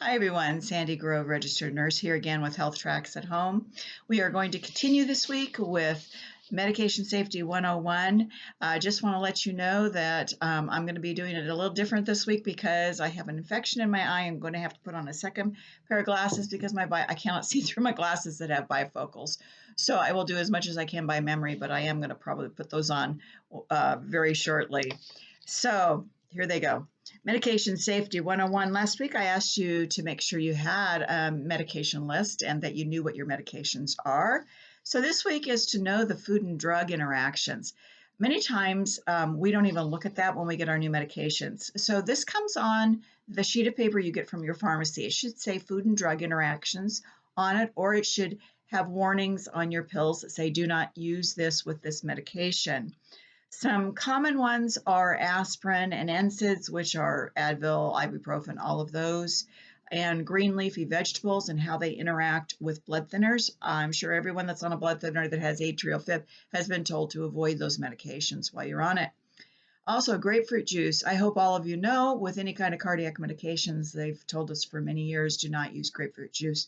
Hi everyone, Sandy Grove, registered nurse here again with Health Tracks at Home. We are going to continue this week with Medication Safety 101. I just want to let you know that I'm going to be doing it a little different this week because I have an infection in my eye. I'm going to have to put on a second pair of glasses because I cannot see through my glasses that have bifocals. So I will do as much as I can by memory, but I am going to probably put those on very shortly. So here they go. Medication Safety 101. Last week I asked you to make sure you had a medication list and that you knew what your medications are. So this week is to know the food and drug interactions. Many times we don't even look at that when we get our new medications. So this comes on the sheet of paper you get from your pharmacy. It should say food and drug interactions on it, or it should have warnings on your pills that say do not use this with this medication. Some common ones are aspirin and NSAIDs, which are Advil, ibuprofen, all of those, and green leafy vegetables and how they interact with blood thinners. I'm sure everyone that's on a blood thinner that has atrial fib has been told to avoid those medications while you're on it. Also, grapefruit juice. I hope all of you know with any kind of cardiac medications, they've told us for many years, do not use grapefruit juice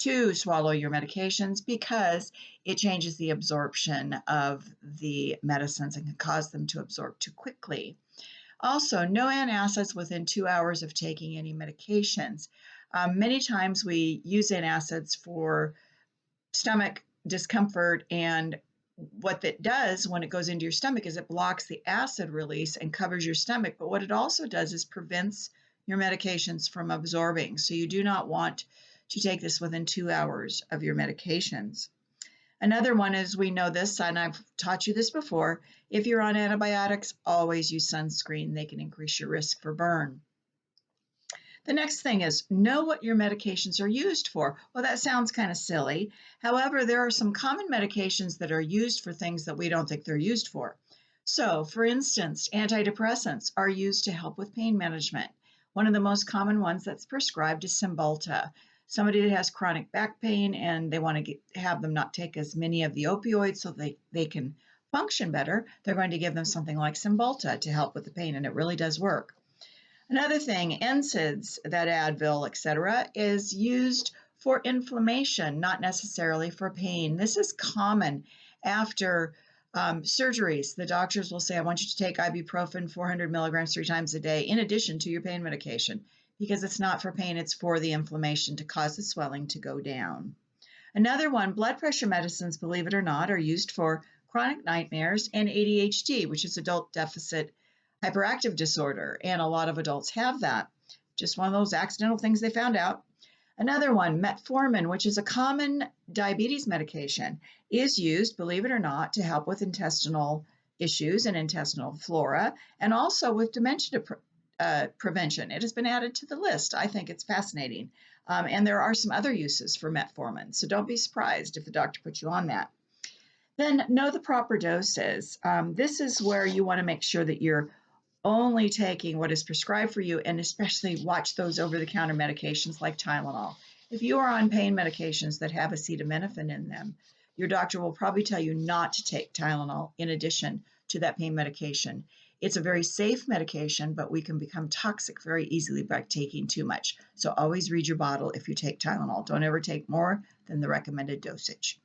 to swallow your medications because it changes the absorption of the medicines and can cause them to absorb too quickly. Also, no antacids within 2 hours of taking any medications. Many times we use antacids for stomach discomfort, and what that does when it goes into your stomach is it blocks the acid release and covers your stomach. But what it also does is prevents your medications from absorbing. So you do not want to take this within 2 hours of your medications. Another one is, we know this, and I've taught you this before, if you're on antibiotics, always use sunscreen. They can increase your risk for burn. The next thing is know what your medications are used for. Well, that sounds kind of silly. However, there are some common medications that are used for things that we don't think they're used for. So, for instance, antidepressants are used to help with pain management. One of the most common ones that's prescribed is Cymbalta. Somebody that has chronic back pain and they want to have them not take as many of the opioids so they can function better, they're going to give them something like Cymbalta to help with the pain, and it really does work. Another thing, NSAIDs, that Advil, etc., is used for inflammation, not necessarily for pain. This is common after surgeries. The doctors will say, I want you to take ibuprofen 400 milligrams 3 times a day in addition to your pain medication, because it's not for pain, it's for the inflammation to cause the swelling to go down. Another one, blood pressure medicines, believe it or not, are used for chronic nightmares and ADHD, which is adult deficit hyperactive disorder, and a lot of adults have that. Just one of those accidental things they found out. Another one, metformin, which is a common diabetes medication, is used, believe it or not, to help with intestinal issues and intestinal flora, and also with dementia prevention. It has been added to the list. I think it's fascinating. And there are some other uses for metformin, so don't be surprised if the doctor puts you on that. Then know the proper doses. This is where you want to make sure that you're only taking what is prescribed for you, and especially watch those over-the-counter medications like Tylenol. If you are on pain medications that have acetaminophen in them, your doctor will probably tell you not to take Tylenol in addition to that pain medication. It's a very safe medication, but we can become toxic very easily by taking too much. So always read your bottle if you take Tylenol. Don't ever take more than the recommended dosage.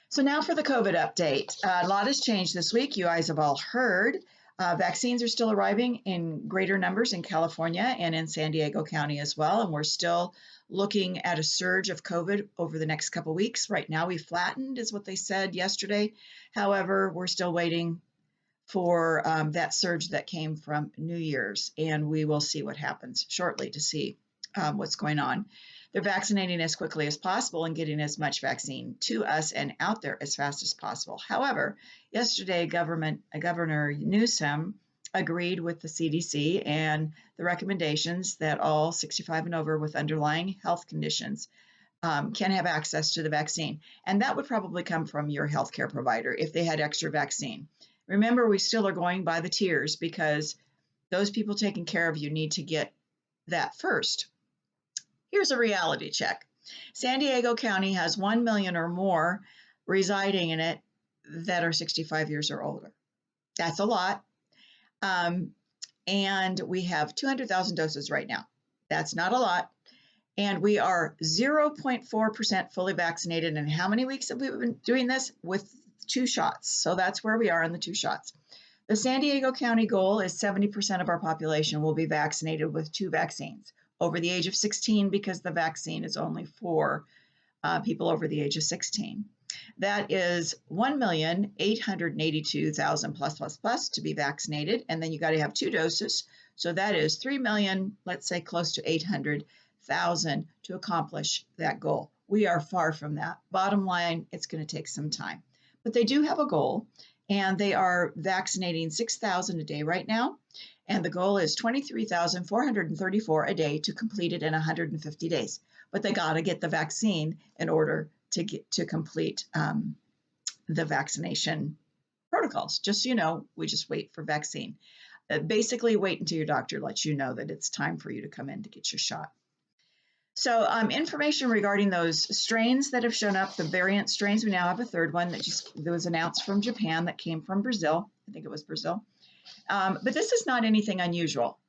So now for the COVID update. A lot has changed this week. You guys have all heard. Vaccines are still arriving in greater numbers in California and in San Diego County as well, and we're still looking at a surge of COVID over the next couple weeks. Right now, we flattened, is what they said yesterday. However, we're still waiting for that surge that came from New Year's, and we will see what happens shortly to see what's going on. They're vaccinating as quickly as possible and getting as much vaccine to us and out there as fast as possible. However, yesterday, Governor Newsom agreed with the CDC and the recommendations that all 65 and over with underlying health conditions can have access to the vaccine. And that would probably come from your healthcare provider if they had extra vaccine. Remember, we still are going by the tiers because those people taking care of you need to get that first. Here's a reality check. San Diego County has 1 million or more residing in it that are 65 years or older. That's a lot. And we have 200,000 doses right now. That's not a lot. And we are 0.4% fully vaccinated. And how many weeks have we been doing this? With 2 shots. So that's where we are in the 2 shots. The San Diego County goal is 70% of our population will be vaccinated with 2 vaccines over the age of 16, because the vaccine is only for people over the age of 16. That is 1,882,000 plus to be vaccinated. And then you got to have 2 doses. So that is 3 million, let's say close to 800,000 to accomplish that goal. We are far from that. Bottom line, it's going to take some time. But they do have a goal, and they are vaccinating 6,000 a day right now. And the goal is 23,434 a day to complete it in 150 days. But they got to get the vaccine in order to complete the vaccination protocols. Just so you know, we just wait for vaccine. Basically, wait until your doctor lets you know that it's time for you to come in to get your shot. So information regarding those strains that have shown up, the variant strains, we now have a third one that was announced from Japan that came from Brazil. I think it was Brazil. But this is not anything unusual.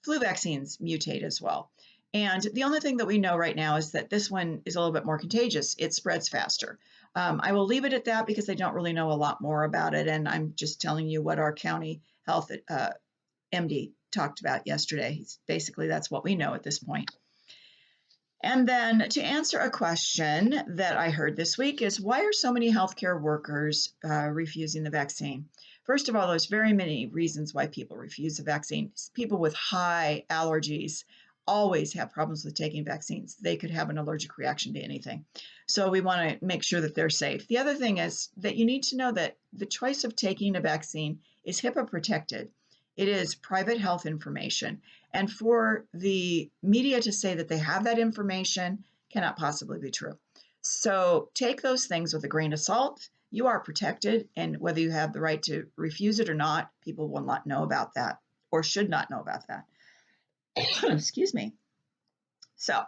Flu vaccines mutate as well. And the only thing that we know right now is that this one is a little bit more contagious. It spreads faster. I will leave it at that because I don't really know a lot more about it. And I'm just telling you what our county health MD talked about yesterday. Basically, that's what we know at this point. And then to answer a question that I heard this week is, why are so many healthcare workers refusing the vaccine? First of all, there's very many reasons why people refuse the vaccine. People with high allergies always have problems with taking vaccines. They could have an allergic reaction to anything. So we want to make sure that they're safe. The other thing is that you need to know that the choice of taking a vaccine is HIPAA protected. It is private health information. And for the media to say that they have that information cannot possibly be true. So take those things with a grain of salt. You are protected, and whether you have the right to refuse it or not, people will not know about that, or should not know about that. Excuse me. So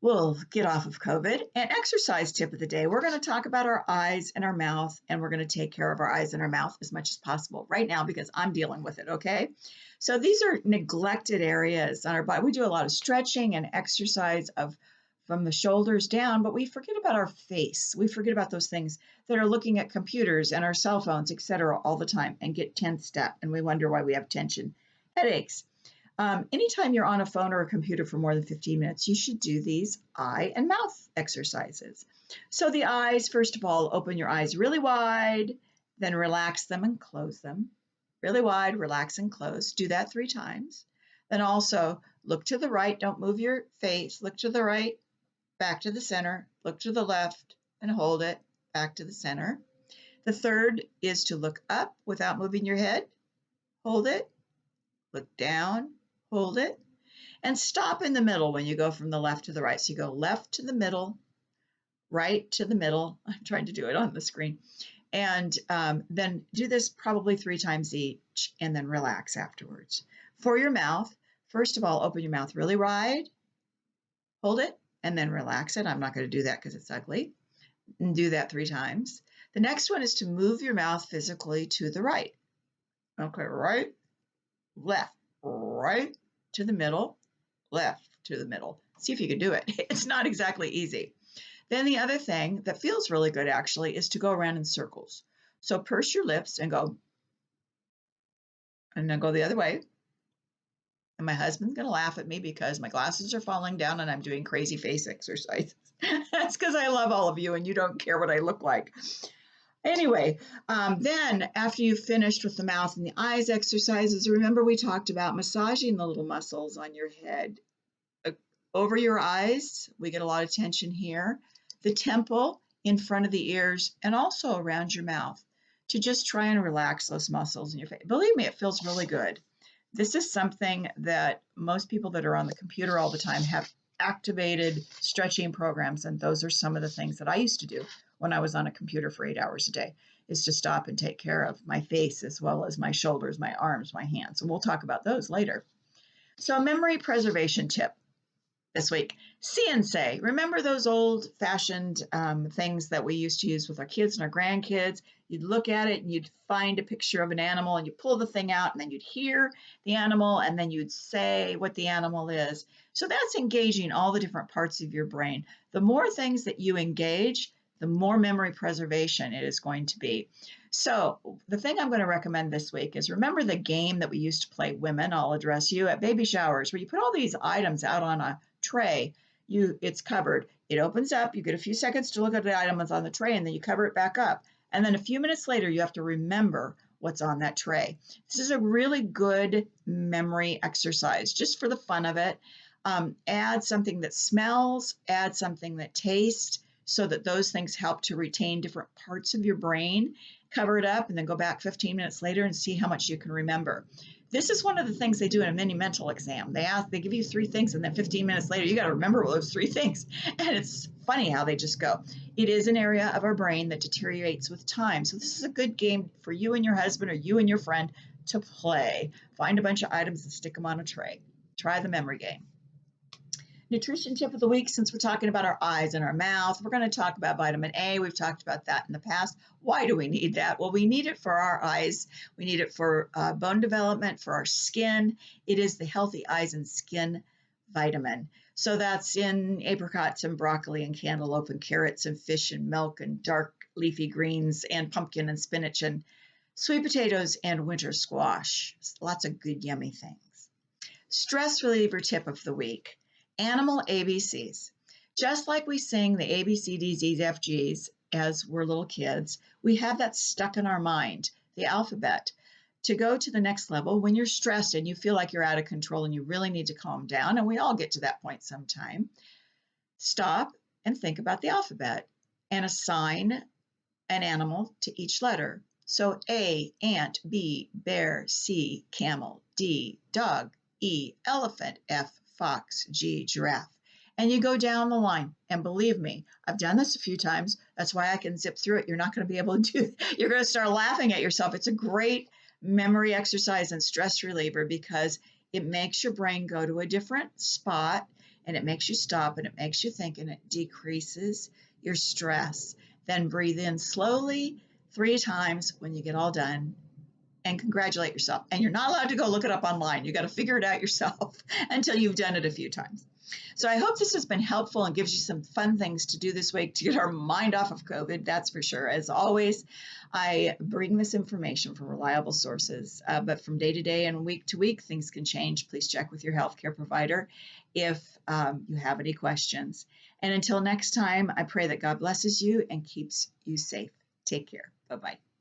we'll get off of COVID. And exercise tip of the day, we're going to talk about our eyes and our mouth, and we're going to take care of our eyes and our mouth as much as possible right now because I'm dealing with it, okay? So these are neglected areas on our body. We do a lot of stretching and exercise from the shoulders down, but we forget about our face. We forget about those things that are looking at computers and our cell phones, et cetera, all the time and get tensed up, and we wonder why we have tension headaches. Anytime you're on a phone or a computer for more than 15 minutes, you should do these eye and mouth exercises. So the eyes, first of all, open your eyes really wide, then relax them and close them. Really wide, relax and close. Do that 3 times. Then also look to the right, don't move your face. Look to the right, back to the center, look to the left and hold it, back to the center. The third is to look up without moving your head. Hold it, look down, hold it, and stop in the middle when you go from the left to the right. So you go left to the middle, right to the middle. I'm trying to do it on the screen. And then do this probably 3 times each, and then relax afterwards. For your mouth, first of all, open your mouth really wide, hold it, and then relax it. I'm not going to do that because it's ugly. And do that 3 times. The next one is to move your mouth physically to the right. Okay, right, left, right to the middle, left to the middle. See if you can do it. It's not exactly easy. Then the other thing that feels really good actually is to go around in circles. So purse your lips and go, and then go the other way. And my husband's going to laugh at me because my glasses are falling down and I'm doing crazy face exercises. That's because I love all of you and you don't care what I look like. Anyway, then after you've finished with the mouth and the eyes exercises, remember we talked about massaging the little muscles on your head. Over your eyes, we get a lot of tension here. The temple, in front of the ears, and also around your mouth to just try and relax those muscles in your face. Believe me, it feels really good. This is something that most people that are on the computer all the time have activated stretching programs, and those are some of the things that I used to do when I was on a computer for 8 hours a day, is to stop and take care of my face as well as my shoulders, my arms, my hands. And we'll talk about those later. So memory preservation tip this week. See and say. Remember those old-fashioned things that we used to use with our kids and our grandkids? you'd look at it and you'd find a picture of an animal and you pull the thing out and then you'd hear the animal and then you'd say what the animal is. So that's engaging all the different parts of your brain. The more things that you engage, the more memory preservation it is going to be. So the thing I'm going to recommend this week is remember the game that we used to play, women, I'll address you, at baby showers, where you put all these items out on a tray. It's covered. It opens up. You get a few seconds to look at the items on the tray, and then you cover it back up. And then a few minutes later, you have to remember what's on that tray. This is a really good memory exercise, just for the fun of it. Add something that smells, add something that tastes, so that those things help to retain different parts of your brain. Cover it up and then go back 15 minutes later and see how much you can remember. This is one of the things they do in a mini mental exam. They give you 3 things, and then 15 minutes later, you got to remember those 3 things. And it's funny how they just go. It is an area of our brain that deteriorates with time. So this is a good game for you and your husband or you and your friend to play. Find a bunch of items and stick them on a tray. Try the memory game. Nutrition tip of the week, since we're talking about our eyes and our mouth, we're going to talk about vitamin A. We've talked about that in the past. Why do we need that? Well, we need it for our eyes. We need it for bone development, for our skin. It is the healthy eyes and skin vitamin. So that's in apricots and broccoli and cantaloupe and carrots and fish and milk and dark leafy greens and pumpkin and spinach and sweet potatoes and winter squash. Lots of good, yummy things. Stress reliever tip of the week. Animal ABCs. Just like we sing the A, B, C, D, Z, F, Gs as we're little kids, we have that stuck in our mind, the alphabet. To go to the next level, when you're stressed and you feel like you're out of control and you really need to calm down, and we all get to that point sometime, stop and think about the alphabet and assign an animal to each letter. So A, ant, B, bear, C, camel, D, dog, E, elephant, F, fox, G, giraffe. And you go down the line. And believe me, I've done this a few times. That's why I can zip through it. You're not going to be able to do it. You're going to start laughing at yourself. It's a great memory exercise and stress reliever because it makes your brain go to a different spot and it makes you stop and it makes you think and it decreases your stress. Then breathe in slowly 3 times when you get all done and congratulate yourself. And you're not allowed to go look it up online. You got to figure it out yourself until you've done it a few times. So I hope this has been helpful and gives you some fun things to do this week to get our mind off of COVID, that's for sure. As always, I bring this information from reliable sources, but from day to day and week to week, things can change. Please check with your healthcare provider if you have any questions. And until next time, I pray that God blesses you and keeps you safe. Take care. Bye-bye.